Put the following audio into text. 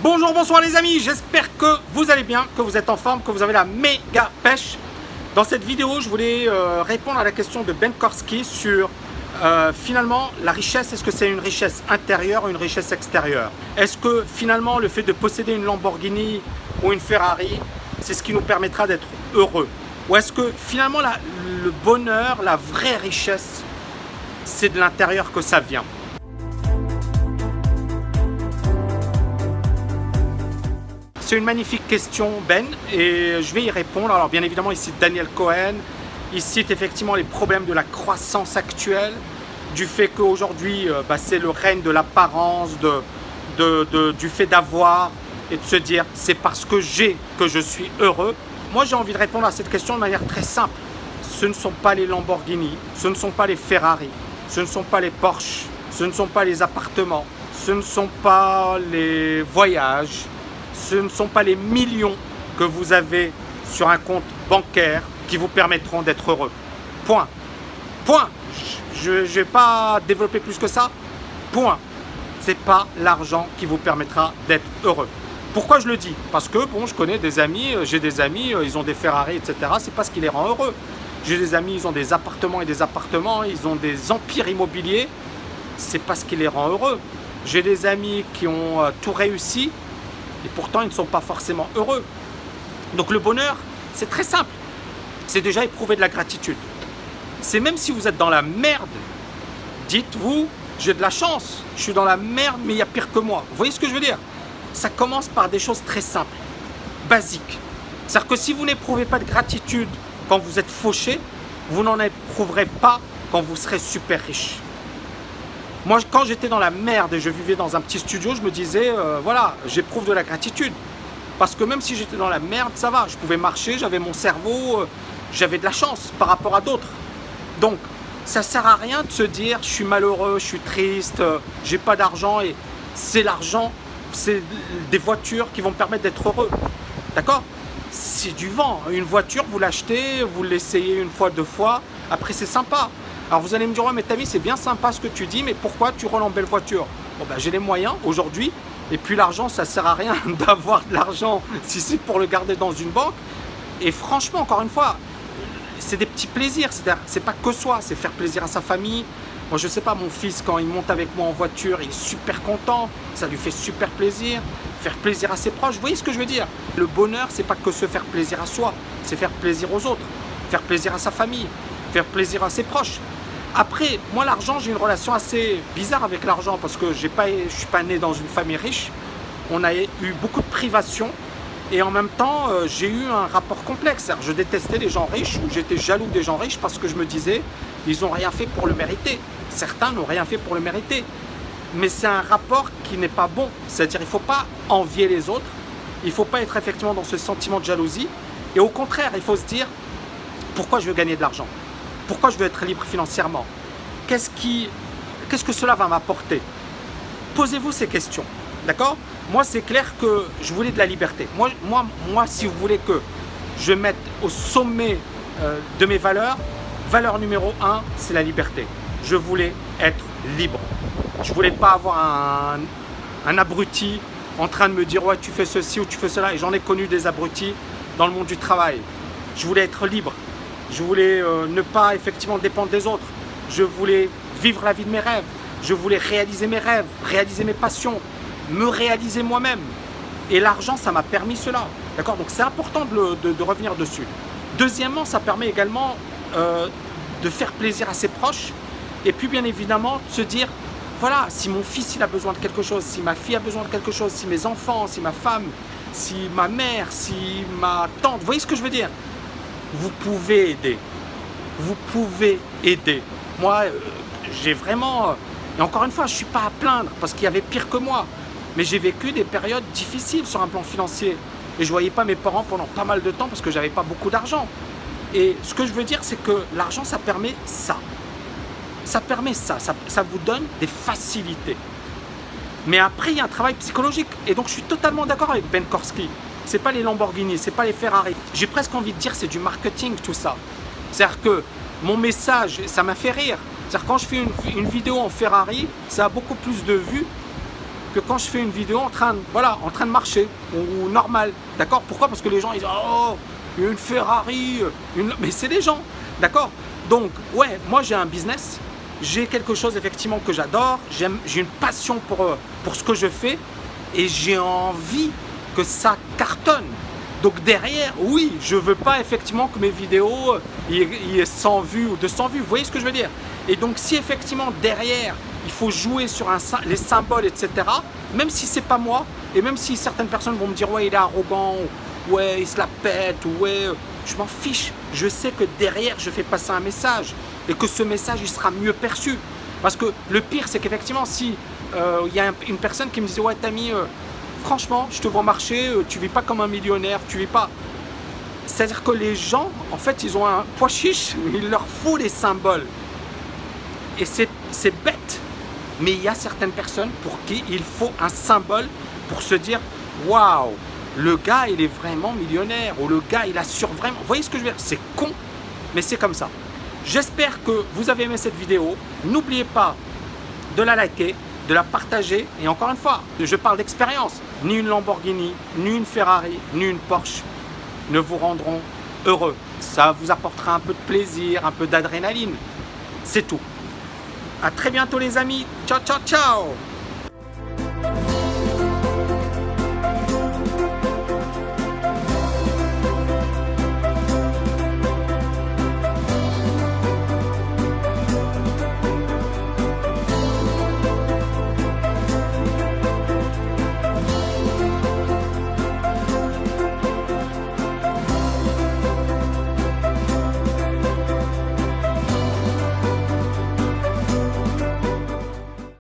Bonjour, bonsoir les amis, j'espère que vous allez bien, que vous êtes en forme, que vous avez la méga pêche. Dans cette vidéo, je voulais répondre à la question de Ben Korski sur finalement la richesse. Est-ce que c'est une richesse intérieure ou une richesse extérieure? Est-ce que finalement le fait de posséder une Lamborghini ou une Ferrari, c'est ce qui nous permettra d'être heureux? Ou est-ce que finalement le bonheur, la vraie richesse, c'est de l'intérieur que ça vient? C'est une magnifique question, Ben, et je vais y répondre. Alors bien évidemment, il cite Daniel Cohen, il cite effectivement les problèmes de la croissance actuelle, du fait qu'aujourd'hui, c'est le règne de l'apparence, du fait d'avoir, et de se dire c'est parce que j'ai que je suis heureux. Moi, j'ai envie de répondre à cette question de manière très simple. Ce ne sont pas les Lamborghini, ce ne sont pas les Ferrari, ce ne sont pas les Porsche, ce ne sont pas les appartements, ce ne sont pas les voyages, ce ne sont pas les millions que vous avez sur un compte bancaire qui vous permettront d'être heureux. Point. Point. Je ne vais pas développer plus que ça. Point. Ce n'est pas l'argent qui vous permettra d'être heureux. Pourquoi je le dis? Parce que bon, je connais des amis, j'ai des amis, ils ont des Ferrari, etc. C'est pas ce qui les rend heureux. J'ai des amis, ils ont des appartements et des appartements, ils ont des empires immobiliers. C'est pas ce qui les rend heureux. J'ai des amis qui ont tout réussi. Et pourtant, ils ne sont pas forcément heureux. Donc le bonheur, c'est très simple. C'est déjà éprouver de la gratitude. C'est même si vous êtes dans la merde, dites-vous, j'ai de la chance, je suis dans la merde, mais il y a pire que moi. Vous voyez ce que je veux dire? Ça commence par des choses très simples, basiques. C'est-à-dire que si vous n'éprouvez pas de gratitude quand vous êtes fauché, vous n'en éprouverez pas quand vous serez super riche. Moi, quand j'étais dans la merde et je vivais dans un petit studio, je me disais, voilà, j'éprouve de la gratitude. Parce que même si j'étais dans la merde, ça va. Je pouvais marcher, j'avais mon cerveau, j'avais de la chance par rapport à d'autres. Donc, ça ne sert à rien de se dire, je suis malheureux, je suis triste, j'ai pas d'argent. Et c'est l'argent, c'est des voitures qui vont me permettre d'être heureux. D'accord? C'est du vent. Une voiture, vous l'achetez, vous l'essayez une fois, deux fois. Après, c'est sympa. Alors vous allez me dire, ouais, mais Tammy, c'est bien sympa ce que tu dis, mais pourquoi tu roules en belle voiture? Bon, j'ai les moyens aujourd'hui, et puis l'argent, ça ne sert à rien d'avoir de l'argent si c'est pour le garder dans une banque. Et franchement, encore une fois, c'est des petits plaisirs, c'est pas que soi, c'est faire plaisir à sa famille. Moi, je sais pas, mon fils, quand il monte avec moi en voiture, il est super content, ça lui fait super plaisir. Faire plaisir à ses proches, vous voyez ce que je veux dire? Le bonheur, c'est pas que se faire plaisir à soi, c'est faire plaisir aux autres, faire plaisir à sa famille, faire plaisir à ses proches. Après, moi, l'argent, j'ai une relation assez bizarre avec l'argent parce que je ne suis pas né dans une famille riche. On a eu beaucoup de privations et en même temps, j'ai eu un rapport complexe. Je détestais les gens riches ou j'étais jaloux des gens riches parce que je me disais, ils n'ont rien fait pour le mériter. Certains n'ont rien fait pour le mériter. Mais c'est un rapport qui n'est pas bon. C'est-à-dire, il ne faut pas envier les autres. Il ne faut pas être effectivement dans ce sentiment de jalousie. Et au contraire, il faut se dire, pourquoi je veux gagner de l'argent? Pourquoi je veux être libre financièrement? Qu'est-ce que cela va m'apporter? Posez-vous ces questions, d'accord? Moi, c'est clair que je voulais de la liberté. Moi, si vous voulez que je mette au sommet de mes valeurs, valeur numéro 1, c'est la liberté. Je voulais être libre. Je voulais pas avoir un abruti en train de me dire « ouais, tu fais ceci ou tu fais cela ». Et j'en ai connu des abrutis dans le monde du travail. Je voulais être libre. Je voulais ne pas effectivement dépendre des autres. Je voulais vivre la vie de mes rêves. Je voulais réaliser mes rêves, réaliser mes passions, me réaliser moi-même. Et l'argent, ça m'a permis cela. D'accord? Donc c'est important de revenir dessus. Deuxièmement, ça permet également de faire plaisir à ses proches. Et puis bien évidemment, de se dire, voilà, si mon fils il a besoin de quelque chose, si ma fille a besoin de quelque chose, si mes enfants, si ma femme, si ma mère, si ma tante, vous voyez ce que je veux dire? Vous pouvez aider. Vous pouvez aider. Moi, j'ai vraiment... Et encore une fois, je ne suis pas à plaindre parce qu'il y avait pire que moi. Mais j'ai vécu des périodes difficiles sur un plan financier. Et je ne voyais pas mes parents pendant pas mal de temps parce que je n'avais pas beaucoup d'argent. Et ce que je veux dire, c'est que l'argent, ça permet ça. Ça permet ça. Ça vous donne des facilités. Mais après, il y a un travail psychologique. Et donc, je suis totalement d'accord avec Ben Korski. C'est pas les Lamborghini, c'est pas les Ferrari. J'ai presque envie de dire c'est du marketing tout ça. C'est-à-dire que mon message, ça m'a fait rire. C'est-à-dire quand je fais une vidéo en Ferrari, ça a beaucoup plus de vues que quand je fais une vidéo en train de marcher ou normal. D'accord? Pourquoi? Parce que les gens ils disent oh, une Ferrari, mais c'est des gens. D'accord? Donc, ouais, moi j'ai un business, j'ai quelque chose effectivement que j'adore, j'ai une passion pour ce que je fais et j'ai envie que ça cartonne. Donc derrière, oui, je veux pas effectivement que mes vidéos il y ait 100 vues ou 200 vues, vous voyez ce que je veux dire? Et donc si effectivement derrière, il faut jouer sur les symboles, etc., même si c'est pas moi, et même si certaines personnes vont me dire ouais il est arrogant, ouais il se la pète, ou ouais, je m'en fiche, je sais que derrière je fais passer un message, et que ce message il sera mieux perçu. Parce que le pire c'est qu'effectivement si il y a une personne qui me dit ouais Tammy, franchement, je te vois marcher, tu vis pas comme un millionnaire, tu vis pas. C'est-à-dire que les gens, en fait, ils ont un pois chiche, il leur faut les symboles. Et c'est bête. Mais il y a certaines personnes pour qui il faut un symbole pour se dire waouh, le gars, il est vraiment millionnaire, ou le gars, il assure vraiment. Vous voyez ce que je veux dire? C'est con, mais c'est comme ça. J'espère que vous avez aimé cette vidéo. N'oubliez pas de la liker, de la partager, et encore une fois, je parle d'expérience. Ni une Lamborghini, ni une Ferrari, ni une Porsche ne vous rendront heureux. Ça vous apportera un peu de plaisir, un peu d'adrénaline. C'est tout. À très bientôt les amis. Ciao, ciao, ciao.